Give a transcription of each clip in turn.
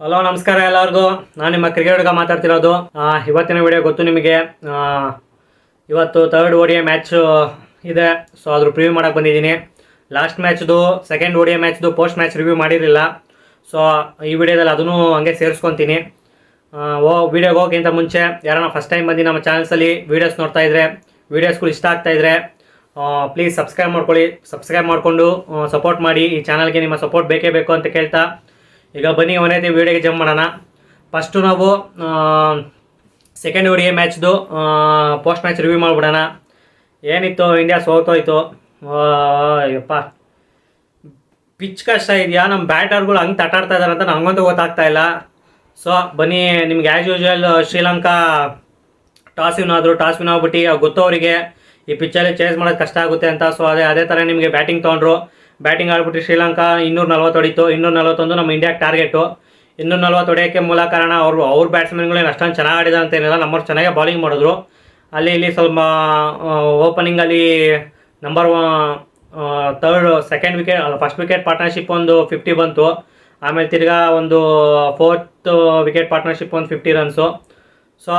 Hello ನಮಸ್ಕಾರ ಎಲ್ಲರಿಗೂ. ನಾನು ನಿಮ್ಮ ಕ್ರಿಕೆಟ್ ಹುಡುಗ ಮಾತಾಡ್ತಿರೋದು. ಇವತ್ತಿನ ವಿಡಿಯೋ ಗೊತ್ತು ನಿಮಗೆ. ಇವತ್ತು ಥರ್ಡ್ ODI ಮ್ಯಾಚ್ ಇದೆ. ಸೊ ಅದ್ರ ಪ್ರಿವ್ಯೂ ಮಾಡೋಕ್ಕೆ ಬಂದಿದ್ದೀನಿ. ಲಾಸ್ಟ್ ಮ್ಯಾಚ್ದು ಸೆಕೆಂಡ್ ODI ಮ್ಯಾಚ್ದು ಪೋಸ್ಟ್ ಮ್ಯಾಚ್ ರಿವ್ಯೂ ಮಾಡಿರಲಿಲ್ಲ. ಸೊ ಈ ವಿಡಿಯೋದಲ್ಲಿ ಅದನ್ನು ಹಂಗೆ ಸೇರಿಸ್ಕೊತೀನಿ. ವಿಡಿಯೋಗೆ ಹೋಗೋಕ್ಕಿಂತ ಮುಂಚೆ ಯಾರನ್ನ ಫಸ್ಟ್ ಟೈಮ್ ಬಂದು ನಮ್ಮ ಚಾನಲ್ಸಲ್ಲಿ ವೀಡಿಯೋಸ್ ನೋಡ್ತಾ ಇದ್ರೆ, ವೀಡಿಯೋಸ್ಗಳು ಇಷ್ಟ ಆಗ್ತಾಯಿದ್ರೆ ಪ್ಲೀಸ್ ಸಬ್ಸ್ಕ್ರೈಬ್ ಮಾಡಿಕೊಂಡು ಸಪೋರ್ಟ್ ಮಾಡಿ. ಈ ಚಾನಲ್ಗೆ ನಿಮ್ಮ ಸಪೋರ್ಟ್ ಬೇಕೇ ಬೇಕು ಅಂತ ಕೇಳ್ತಾ ಈಗ ಬನ್ನಿ ಒಂದೇ ವಿಡಿಯೋಗೆ ಜಂಪ್ ಮಾಡೋಣ. ಫಸ್ಟು ನಾವು ಸೆಕೆಂಡ್ ODI ಮ್ಯಾಚ್ದು ಪೋಸ್ಟ್ ಮ್ಯಾಚ್ ರಿವ್ಯೂ ಮಾಡಿಬಿಡೋಣ. ಏನಿತ್ತು, ಇಂಡಿಯಾ ಸೋತೋಯ್ತು. ಅಯ್ಯಪ್ಪ, ಪಿಚ್ ಕಷ್ಟ ಇದೆಯಾ, ನಮ್ಮ ಬ್ಯಾಟರ್ಗಳು ಹಂಗೆ ತಟಾಡ್ತಾ ಇದ್ದಾರೆ ಅಂತ ನನಗಂತೂ ಗೊತ್ತಾಗ್ತಾ ಇಲ್ಲ. ಸೊ ಬನ್ನಿ, ನಿಮ್ಗೆ as usual Sri Lanka toss win ಆಗ್ಬಿಟ್ಟು ಗೊತ್ತವರಿಗೆ ಈ ಪಿಚ್ಚಲ್ಲಿ ಚೇಸ್ ಮಾಡೋದು ಕಷ್ಟ ಆಗುತ್ತೆ ಅಂತ. ಸೊ ಅದೇ ಥರ ನಿಮಗೆ ಬ್ಯಾಟಿಂಗ್ ತೊಗೊಂಡ್ರು. ಬ್ಯಾಟಿಂಗ್ ಆಡ್ಬಿಟ್ಟು ಶ್ರೀಲಂಕಾ 240 ಹೊಡಿತು. 241 ನಮ್ಮ ಇಂಡಿಯಾಗೆ ಟಾರ್ಗೆಟು. 240 ಹೊಡೆಯೋಕ್ಕೆ ಮೂಲ ಕಾರಣ ಅವ್ರ ಬ್ಯಾಟ್ಸ್ಮನ್ಗಳೇನು ಅಷ್ಟೊಂದು ಚೆನ್ನಾಗಿ ಆಡಿದ ಅಂತ ಏನಿಲ್ಲ, ನಮ್ಮವ್ರು ಚೆನ್ನಾಗೇ ಬಾಲಿಂಗ್ ಮಾಡಿದ್ರು. ಅಲ್ಲಿ ಇಲ್ಲಿ ಸ್ವಲ್ಪ ಓಪನಿಂಗಲ್ಲಿ number second wicket first wicket partnership ಒಂದು 50 ಬಂತು. ಆಮೇಲೆ ತಿರ್ಗಾ ಒಂದು ಫೋರ್ತ್ ವಿಕೆಟ್ ಪಾರ್ಟ್ನರ್ಶಿಪ್ ಒಂದು 50 ರನ್ಸು. ಸೊ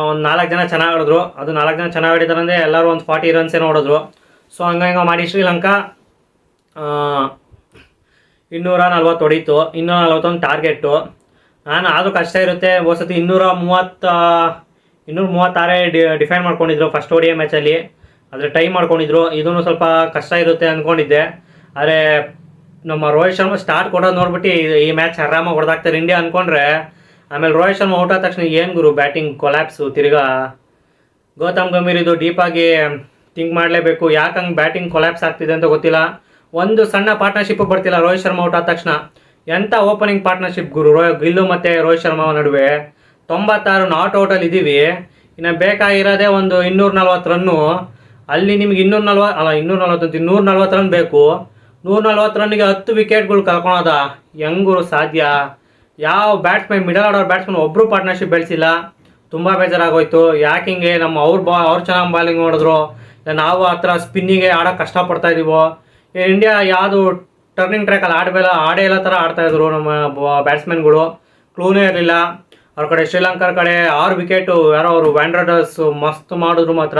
ಒಂದು 4 ಜನ ಚೆನ್ನಾಗಿ ಆಡಿದ್ರು. ಅದು 4 ಜನ ಚೆನ್ನಾಗಿ ಆಡಿದಾರೆ ಅಂದರೆ ಎಲ್ಲರೂ ಒಂದು 40 ರನ್ಸ್ ಏನೋ ಹೊಡೆದ್ರು. ಸೊ ಹಂಗೆ ಮಾಡಿ ಶ್ರೀಲಂಕಾ 240 ಹೊಡೀತು. 241 ಟಾರ್ಗೆಟ್ಟು. ಆದರೂ ಕಷ್ಟ ಇರುತ್ತೆ. ಹೋಸತಿ 236 ಡಿಫೈನ್ ಮಾಡ್ಕೊಂಡಿದ್ರು ಫಸ್ಟ್ ODI ಮ್ಯಾಚಲ್ಲಿ. ಆದರೆ ಟೈ ಮಾಡ್ಕೊಂಡಿದ್ರು. ಇದೂ ಸ್ವಲ್ಪ ಕಷ್ಟ ಇರುತ್ತೆ ಅಂದ್ಕೊಂಡಿದ್ದೆ. ಆದರೆ ನಮ್ಮ ರೋಹಿತ್ ಶರ್ಮಾ ಸ್ಟಾರ್ಟ್ ಕೊಡೋದು ನೋಡ್ಬಿಟ್ಟು ಈ ಮ್ಯಾಚ್ ಆರಾಮಾಗಿ ಹೊಡೆದಾಕ್ತಾರೆ ಇಂಡಿಯಾ ಅಂದ್ಕೊಂಡ್ರೆ, ಆಮೇಲೆ ರೋಹಿತ್ ಶರ್ಮಾ ಔಟ್ ಆದ ತಕ್ಷಣ ಏನು ಗುರು ಬ್ಯಾಟಿಂಗ್ ಕೊಲ್ಯಾಪ್ಸು. ತಿರ್ಗಾ ಗೌತಮ್ ಗಂಭೀರ್ ಇದು ಡೀಪಾಗಿ ಥಿಂಕ್ ಮಾಡಲೇಬೇಕು. ಯಾಕೆ ಹಂಗೆ ಬ್ಯಾಟಿಂಗ್ ಕೊಲ್ಯಾಪ್ಸ್ ಆಗ್ತಿದೆ ಅಂತ ಗೊತ್ತಿಲ್ಲ. ಒಂದು ಸಣ್ಣ ಪಾರ್ಟ್ನರ್ಶಿಪ್ ಬರ್ತಿಲ್ಲ ರೋಹಿತ್ ಶರ್ಮಾ ಔಟ್ ಆದ ತಕ್ಷಣ. ಎಂಥ ಓಪನಿಂಗ್ ಪಾರ್ಟ್ನರ್ಶಿಪ್ ಗುರು. ಗಿಲ್ಲು ಮತ್ತು ರೋಹಿತ್ ಶರ್ಮಾ ನಡುವೆ 96 ನಾಟ್ ಔಟಲ್ಲಿ ಇದ್ದೀವಿ. ಇನ್ನು ಬೇಕಾಗಿರೋದೇ ಒಂದು 240 ರನ್ನು. ಅಲ್ಲಿ ನಿಮ್ಗೆ 240 ರನ್ ಬೇಕು. 140 ರನ್ನಿಗೆ 10 ವಿಕೆಟ್ಗಳು ಕಳ್ಕೊಳೋದ ಹೆಂಗುರು ಸಾಧ್ಯ? ಯಾವ ಬ್ಯಾಟ್ಸ್ಮನ್, ಮಿಡಲ್ ಆರ್ಡರ್ ಬ್ಯಾಟ್ಸ್ಮನ್ ಒಬ್ಬರು ಪಾರ್ಟ್ನರ್ಶಿಪ್ ಬೆಳೆಸಿಲ್ಲ. ತುಂಬ ಬೇಜಾರಾಗೋಯ್ತು. ಯಾಕಿಂಗೆ ಅವ್ರು ಚೆನ್ನಾಗಿ ಬಾಲಿಂಗ್ ಮಾಡಿದ್ರು, ನಾವು ಆ ಥರ ಸ್ಪಿನ್ನಿಗೆ ಆಡೋಕ್ಕೆ ಕಷ್ಟಪಡ್ತಾ ಇದ್ದೀವೋ. ಇಂಡಿಯಾ ಯಾವುದು ಟರ್ನಿಂಗ್ ಟ್ರ್ಯಾಕಲ್ಲಿ ಆಡೇ ಇಲ್ಲ ಥರ ಆಡ್ತಾಯಿದ್ರು ನಮ್ಮ ಬ್ಯಾಟ್ಸ್ಮನ್ಗಳು. ಕ್ಲೂನೇ ಇರಲಿಲ್ಲ. ಅವ್ರ ಕಡೆ ಶ್ರೀಲಂಕಾ ಕಡೆ 6 ವಿಕೆಟು ಯಾರೋ ಅವರು ವ್ಯಾಂಡ್ರಡರ್ಸ್ ಮಸ್ತ್ ಮಾಡಿದ್ರು ಮಾತ್ರ.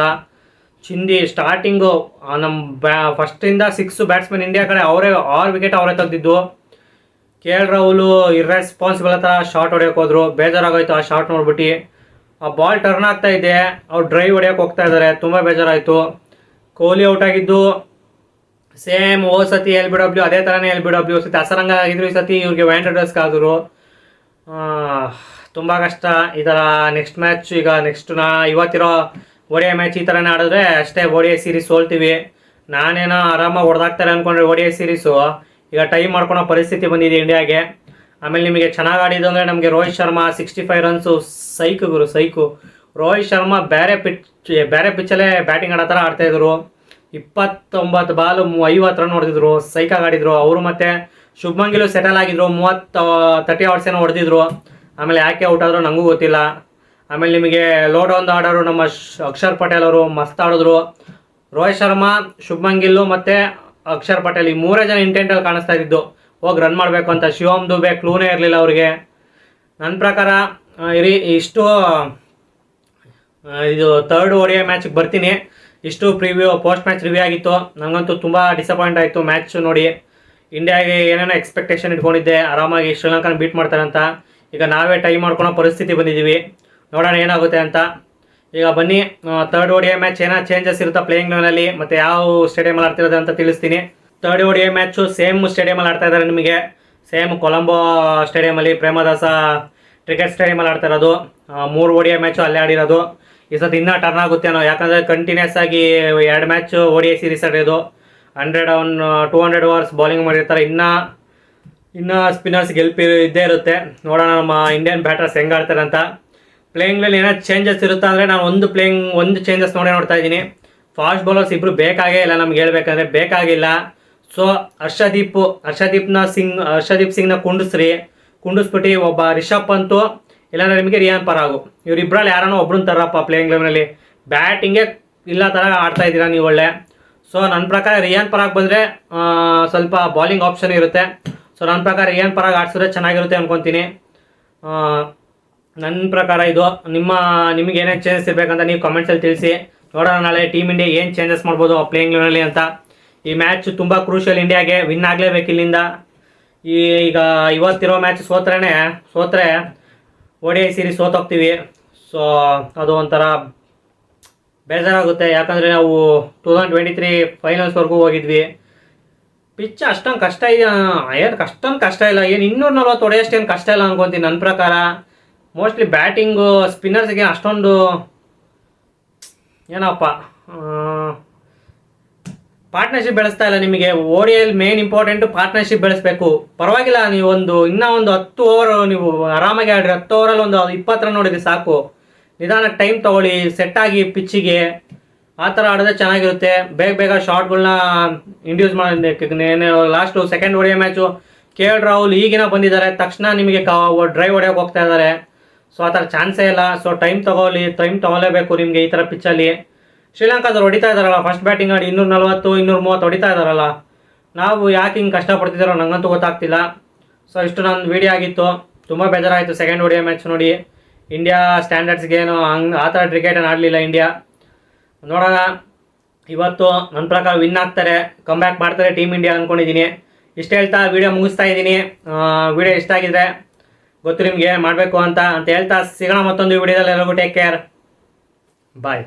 ಚಿಂದಿ ಸ್ಟಾರ್ಟಿಂಗು ನಮ್ಮ ಫಸ್ಟಿಂದ 6 ಬ್ಯಾಟ್ಸ್ಮನ್ ಇಂಡಿಯಾ ಕಡೆ 6 ವಿಕೆಟ್ ಅವರೇ ತೆಗೆದಿದ್ದು. KL ರಾಹುಲ್ ಇರ್ರೆಸ್ಪಾನ್ಸಿಬಲ್ ಥರ ಶಾರ್ಟ್ ಹೊಡೆಯೋಕೆ ಹೋದ್ರು. ಬೇಜಾರಾಗೋಯ್ತು ಆ ಶಾರ್ಟ್ ನೋಡ್ಬಿಟ್ಟು. ಆ ಬಾಲ್ ಟರ್ನ್ ಆಗ್ತಾ ಇದೆ, ಅವ್ರು ಡ್ರೈವ್ ಹೊಡೆಯೋಕೆ ಹೋಗ್ತಾ ಇದ್ದಾರೆ. ತುಂಬ ಬೇಜಾರಾಯಿತು. ಕೊಹ್ಲಿ ಔಟ್ ಆಗಿದ್ದು ಸೇಮ್ ಸತಿ LBW ಅದೇ ಥರನೇ LBW. ಸತಿ ಅಸರಂಗ ಆಗಿದ್ರು, ಈ ಸತಿ ಇವ್ರಿಗೆ ವ್ಯಾಂಡ್ರಡರ್ಸ್ಗೆ ಆದರು. ತುಂಬ ಕಷ್ಟ ಈ ಥರ. ನೆಕ್ಸ್ಟ್ ಮ್ಯಾಚ್ ಈಗ ಇವತ್ತಿರೋ ODI ಮ್ಯಾಚ್ ಈ ಥರನೇ ಆಡಿದ್ರೆ ಅಷ್ಟೇ ODI ಸೀರೀಸ್ ಸೋಲ್ತೀವಿ. ನಾನೇನೋ ಆರಾಮಾಗಿ ಹೊಡೆದಾಕ್ತಾರೆ ಅಂದ್ಕೊಂಡ್ರೆ ODI ಸೀರೀಸು ಈಗ ಟೈಮ್ ಮಾಡ್ಕೊಳೋ ಪರಿಸ್ಥಿತಿ ಬಂದಿದೆ ಇಂಡಿಯಾಗೆ. ಆಮೇಲೆ ನಿಮಗೆ ಚೆನ್ನಾಗಿ ಆಡಿದ್ದು ಅಂದರೆ ನಮಗೆ ರೋಹಿತ್ ಶರ್ಮಾ 65 ರನ್ಸು ಸೈಕು. ರೋಹಿತ್ ಶರ್ಮಾ ಬೇರೆ ಪಿಚ್ಚಲ್ಲೇ ಬ್ಯಾಟಿಂಗ್ ಆಡೋ ಥರ ಆಡ್ತಾಯಿದ್ರು. 29 ಬಾಲು 50 ರನ್ ಹೊಡೆದಿದ್ರು. ಸೈಕಾಗಿ ಆಡಿದ್ರು ಅವರು. ಮತ್ತು ಶುಭ್ಮನ್ ಗಿಲ್ ಸೆಟಲ್ ಆಗಿದ್ರು. 30 ಓವರ್ಸ್ ಏನೋ ಹೊಡೆದಿದ್ರು. ಆಮೇಲೆ ಯಾಕೆ ಔಟ್ ಆದರೂ ನನಗೂ ಗೊತ್ತಿಲ್ಲ. ಆಮೇಲೆ ನಿಮಗೆ ಲೋಡ್ ಒಂದು ಆಡೋರು ನಮ್ಮ ಅಕ್ಷರ್ ಪಟೇಲ್ ಅವರು ಮಸ್ತ್ ಆಡಿದ್ರು. ರೋಹಿತ್ ಶರ್ಮಾ, ಶುಭ್ಮನ್ ಗಿಲ್ಲು ಮತ್ತು ಅಕ್ಷರ್ ಪಟೇಲ್ ಈ 3 ಜನ ಇಂಟೆಂಟಲ್ಲಿ ಕಾಣಿಸ್ತಾ ಇದ್ದಿದ್ದು ಹೋಗಿ ರನ್ ಮಾಡಬೇಕು ಅಂತ. ಶಿವಮ್ ದುಬೆ ಕ್ಲೂನೇ ಇರಲಿಲ್ಲ ಅವ್ರಿಗೆ. ನನ್ನ ಪ್ರಕಾರ ಇಷ್ಟು ಇದು ಥರ್ಡ್ ODI ಮ್ಯಾಚ್ಗೆ ಬರ್ತೀನಿ. ಇಷ್ಟು ಪೋಸ್ಟ್ ಮ್ಯಾಚ್ ರಿವ್ಯೂ ಆಗಿತ್ತು. ನನಗಂತೂ ತುಂಬ ಡಿಸಪಾಯಿಂಟ್ ಆಯಿತು ಮ್ಯಾಚ್ ನೋಡಿ. ಇಂಡಿಯಾಗೆ ಏನೇನೋ ಎಕ್ಸ್ಪೆಕ್ಟೇಷನ್ ಇಟ್ಕೊಂಡಿದ್ದೆ, ಆರಾಮಾಗಿ ಶ್ರೀಲಂಕಾನ ಬೀಟ್ ಮಾಡ್ತಾರೆ ಅಂತ. ಈಗ ನಾವೇ ಟೈ ಮಾಡ್ಕೊಳೋ ಪರಿಸ್ಥಿತಿ ಬಂದಿದ್ದೀವಿ. ನೋಡೋಣ ಏನಾಗುತ್ತೆ ಅಂತ. ಈಗ ಬನ್ನಿ, ಥರ್ಡ್ ODI ಮ್ಯಾಚ್ ಏನೋ ಚೇಂಜಸ್ ಇರುತ್ತಾ ಪ್ಲೇಯಿಂಗ್ ಲೆವೆನಲ್ಲಿ ಮತ್ತು ಯಾವ ಸ್ಟೇಡಿಯಮಲ್ಲಿ ಆಡ್ತಿರೋದು ಅಂತ ತಿಳಿಸ್ತೀನಿ. ಥರ್ಡ್ ODI ಮ್ಯಾಚು ಸೇಮ್ ಸ್ಟೇಡಿಯಮಲ್ಲಿ ಆಡ್ತಾ ಇದ್ದಾರೆ. ನಿಮಗೆ ಸೇಮ್ ಕೊಲಂಬೋ ಸ್ಟೇಡಿಯಮಲ್ಲಿ, ಪ್ರೇಮದಾಸ ಕ್ರಿಕೆಟ್ ಸ್ಟೇಡಿಯಮಲ್ಲಿ ಆಡ್ತಾ ಇರೋದು. 3 ODI ಮ್ಯಾಚು ಅಲ್ಲೇ ಆಡಿರೋದು. ಈ ಸತಿ ಇನ್ನೂ ಟರ್ನ್ ಆಗುತ್ತೇನೋ, ಯಾಕಂದರೆ ಕಂಟಿನ್ಯೂಸ್ ಆಗಿ 2 ಮ್ಯಾಚ್ ODI ಸೀರೀಸ್ ಆಡಿರೋದು. 200 ಓವರ್ಸ್ ಬಾಲಿಂಗ್ ಮಾಡಿರ್ತಾರೆ. ಇನ್ನೂ ಸ್ಪಿನ್ನರ್ಸ್ ಇದ್ದೇ ಇರುತ್ತೆ. ನೋಡೋಣ ನಮ್ಮ ಇಂಡಿಯನ್ ಬ್ಯಾಟರ್ಸ್ ಹೆಂಗೆ ಆಡ್ತಾರೆ ಅಂತ. ಪ್ಲೇಯಿಂಗ್ನಲ್ಲಿ ಏನೋ ಚೇಂಜಸ್ ಇರುತ್ತೆ ಅಂದರೆ ನಾನು ಒಂದು ಚೇಂಜಸ್ ನೋಡ್ತಾ ಇದ್ದೀನಿ. ಫಾಸ್ಟ್ ಬೌಲರ್ಸ್ ಇಬ್ಬರು ಬೇಕಾಗೇ ಇಲ್ಲ, ನಮ್ಗೆ ಹೇಳ್ಬೇಕಂದ್ರೆ ಬೇಕಾಗಿಲ್ಲ. ಸೊ ಹರ್ಷದೀಪ್ ಸಿಂಗ್ನ ಕುಂಡಿಸ್ಬಿಟ್ಟು ಒಬ್ಬ ರಿಷಬ್ ಪಂತು ಇಲ್ಲಾಂದರೆ ನಿಮಗೆ ರಿಯಾನ್ ಪರಾಗು, ಇವರಿಬ್ಬರಲ್ಲಿ ಯಾರನ್ನೋ ಒಬ್ರನ್ನ ತರಪ್ಪ. ಪ್ಲೇಯಿಂಗ್ ಲೆವೆನಲ್ಲಿ ಬ್ಯಾಟಿಂಗೇ ಇಲ್ಲ ಥರ ಆಡ್ತಾ ಇದ್ದೀರಾ ನೀವು ಒಳ್ಳೆ. ಸೊ ನನ್ನ ಪ್ರಕಾರ ರಿಯಾನ್ ಪರಾಗ್ ಬಂದರೆ ಸ್ವಲ್ಪ ಬಾಲಿಂಗ್ ಆಪ್ಷನ್ ಇರುತ್ತೆ. ಸೊ ನನ್ನ ಪ್ರಕಾರ ರಿಯಾನ್ ಪರಾಗ್ ಆಡ್ಸಿದ್ರೆ ಚೆನ್ನಾಗಿರುತ್ತೆ ಅಂದ್ಕೊತೀನಿ. ನನ್ನ ಪ್ರಕಾರ ಇದು ನಿಮಗೆ ಏನೇನು ಚೇಂಜಸ್ ಇರಬೇಕಂತ ನೀವು ಕಮೆಂಟ್ಸಲ್ಲಿ ತಿಳಿಸಿ. ನೋಡೋಣ ನಾಳೆ ಟೀಮ್ ಇಂಡಿಯಾ ಏನು ಚೇಂಜಸ್ ಮಾಡ್ಬೋದು ಪ್ಲೇಯಿಂಗ್ ಲೆವೆನಲ್ಲಿ ಅಂತ. ಈ ಮ್ಯಾಚ್ ತುಂಬ ಕ್ರೂಷಿಯಲ್, ಇಂಡಿಯಾಗೆ ವಿನ್ ಆಗಲೇಬೇಕು ಇಲ್ಲಿಂದ. ಈಗ ಇವತ್ತಿರೋ ಮ್ಯಾಚ್ ಸೋತ್ರೆ ODI ಸೀರೀಸ್ ಸೋತೋಗ್ತೀವಿ. ಸೊ ಅದು ಒಂಥರ ಬೇಜಾರಾಗುತ್ತೆ, ಯಾಕಂದರೆ ನಾವು 2023 ಫೈನಲ್ಸ್ವರೆಗೂ ಹೋಗಿದ್ವಿ. ಪಿಚ್ ಅಷ್ಟೊಂದು ಕಷ್ಟ ಇದೆ, ಅಷ್ಟೊಂದು ಕಷ್ಟ ಇಲ್ಲ, 240 ಹೊಡೆಯೋಷ್ಟೇನು ಕಷ್ಟ ಇಲ್ಲ ಅನ್ಕೊತೀನಿ ನನ್ನ ಪ್ರಕಾರ. ಮೋಸ್ಟ್ಲಿ ಬ್ಯಾಟಿಂಗು ಸ್ಪಿನ್ನರ್ಸ್ಗೆ ಅಷ್ಟೊಂದು ಏನಪ್ಪ ಪಾರ್ಟ್ನರ್ಶಿಪ್ ಬೆಳೆಸ್ತಾ ಇಲ್ಲ. ನಿಮಗೆ ODIಯಲ್ಲಿ ಮೇನ್ ಇಂಪಾರ್ಟೆಂಟು ಪಾರ್ಟ್ನರ್ಶಿಪ್ ಬೆಳೆಸಬೇಕು. ಪರವಾಗಿಲ್ಲ, ನೀವು ಇನ್ನೂ ಒಂದು 10 ಓವರ್ ನೀವು ಆರಾಮಾಗಿ ಆಡ್ರಿ. 10 ಓವರಲ್ಲಿ ಒಂದು 20 ರನ್ ನೋಡಿದ್ರಿ ಸಾಕು. ನಿಧಾನಕ್ಕೆ ಟೈಮ್ ತೊಗೊಳ್ಳಿ, ಸೆಟ್ಟಾಗಿ ಪಿಚ್ಚಿಗೆ. ಆ ಥರ ಆಡಿದ್ರೆ ಚೆನ್ನಾಗಿರುತ್ತೆ. ಬೇಗ ಶಾರ್ಟ್ಗಳನ್ನ ಇಂಡ್ಯೂಸ್ ಮಾಡಿ. Last second ODI match KL Rahul ಈಗಿನ ಬಂದಿದ್ದಾರೆ, ತಕ್ಷಣ ನಿಮಗೆ ಡ್ರೈವ್ ಹೊಡೆಯೋಕೆ ಹೋಗ್ತಾ ಇದ್ದಾರೆ. ಸೊ ಆ ಥರ ಚಾನ್ಸೇ ಇಲ್ಲ. ಸೊ ಟೈಮ್ ತೊಗೊಳ್ಳೇಬೇಕು ನಿಮಗೆ ಈ ಥರ ಪಿಚ್ಚಲ್ಲಿ. ಶ್ರೀಲಂಕಾದವ್ರು ಹೊಡಿತಾ ಇದ್ದಾರಲ್ಲ, ಫಸ್ಟ್ ಬ್ಯಾಟಿಂಗ್ ಆಡಿ 240 230 ಹೊಡಿತಾ ಇದ್ದಾರಲ್ಲ. ನಾವು ಯಾಕೆ ಹಿಂಗೆ ಕಷ್ಟಪಡ್ತಿದ್ದಾರೋ ನನಗಂತೂ ಗೊತ್ತಾಗ್ತಿಲ್ಲ. ಸೊ ಇಷ್ಟು ನನ್ನ ವೀಡಿಯೋ ಆಗಿತ್ತು. ತುಂಬ ಬೇಜಾರಾಯಿತು ಸೆಕೆಂಡ್ ODI ಮ್ಯಾಚ್ ನೋಡಿ. ಇಂಡಿಯಾ ಸ್ಟ್ಯಾಂಡರ್ಡ್ಸ್ಗೇನು ಆ ಥರ ಕ್ರಿಕೆಟನ್ನು ಆಡಲಿಲ್ಲ ಇಂಡಿಯಾ. ನೋಡೋಣ, ಇವತ್ತು ನನ್ನ ಪ್ರಕಾರ ವಿನ್ ಆಗ್ತಾರೆ, ಕಮ್ಬ್ಯಾಕ್ ಮಾಡ್ತಾರೆ ಟೀಮ್ ಇಂಡಿಯಾ ಅಂದ್ಕೊಂಡಿದ್ದೀನಿ. ಇಷ್ಟು ಹೇಳ್ತಾ ವೀಡಿಯೋ ಮುಗಿಸ್ತಾ ಇದ್ದೀನಿ. ವೀಡಿಯೋ ಇಷ್ಟ ಆಗಿದ್ರೆ ಗೊತ್ತು ನಿಮಗೆ ಮಾಡಬೇಕು ಅಂತ ಹೇಳ್ತಾ ಸಿಗೋಣ ಮತ್ತೊಂದು ವೀಡಿಯೋದಲ್ಲಿ. ಎಲ್ಲರಿಗೂ ಟೇಕ್ ಕೇರ್, ಬಾಯ್.